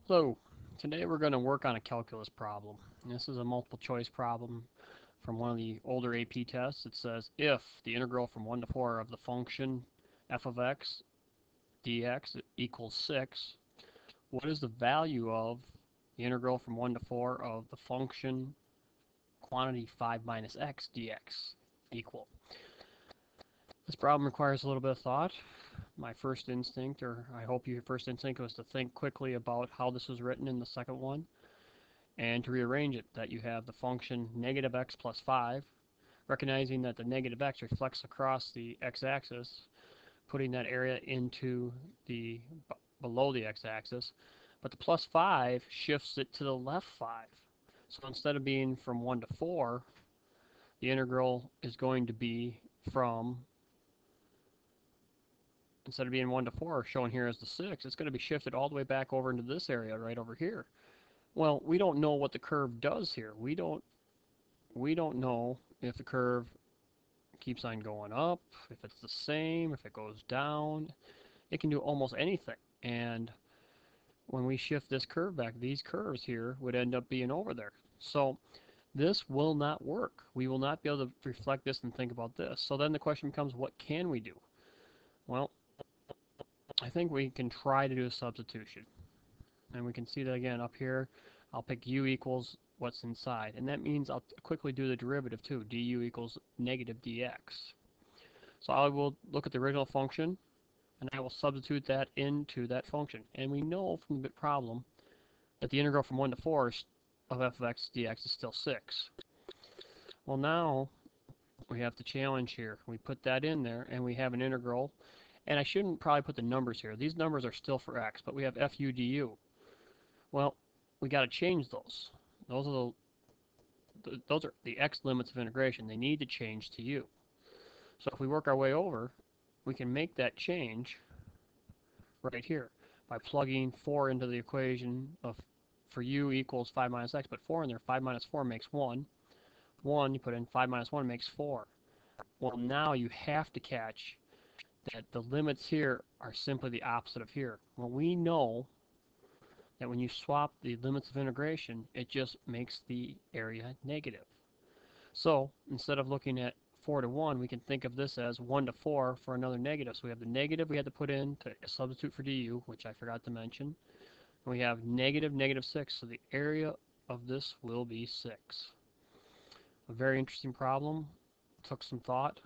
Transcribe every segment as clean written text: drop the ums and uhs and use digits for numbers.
So, today we're going to work on a calculus problem. And this is a multiple choice problem from one of the older AP tests. It says if the integral from 1 to 4 of the function f of x dx equals 6, what is the value of the integral from 1 to 4 of the function quantity 5 minus x dx equal? This problem requires a little bit of thought. My first instinct, or I hope your first instinct, was to think quickly about how this was written in the second one and to rearrange it, that you have the function negative x plus 5, recognizing that the negative x reflects across the x-axis, putting that area into the below the x-axis, but the plus 5 shifts it to the left 5. So instead of being from 1 to 4, the integral is going to be from, instead of being 1 to 4, shown here as the 6, it's going to be shifted all the way back over into this area right over here. Well, we don't know what the curve does here. We don't know if the curve keeps on going up, if it's the same, if it goes down. It can do almost anything. And when we shift this curve back, these curves here would end up being over there. So this will not work. We will not be able to reflect this and think about this. So then the question becomes, what can we do? Well, I think we can try to do a substitution. And we can see that again up here. I'll pick u equals what's inside. And that means I'll quickly do the derivative too. Du equals negative dx. So I will look at the original function, and I will substitute that into that function. And we know from the problem that the integral from 1 to 4 of f of x dx is still 6. Well, now we have the challenge here. We put that in there, and we have an integral. And I shouldn't probably put the numbers here. These numbers are still for x, but we have fu du. Well, we got to change those. Those are the x limits of integration. They need to change to u. So if we work our way over, we can make that change right here by plugging 4 into the equation of for u equals 5 minus x. Put 4 in there. 5 minus 4 makes 1. 1, you put in 5 minus 1 makes 4. Well, now you have to catch that the limits here are simply the opposite of here. Well, we know that when you swap the limits of integration, it just makes the area negative. So instead of looking at 4 to 1, we can think of this as 1 to 4 for another negative. So we have the negative we had to put in to substitute for du, which I forgot to mention. And we have negative, negative 6, so the area of this will be 6. A very interesting problem. Took some thought.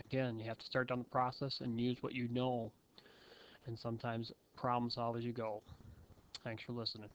Again, you have to start down the process and use what you know, and sometimes problem solve as you go. Thanks for listening.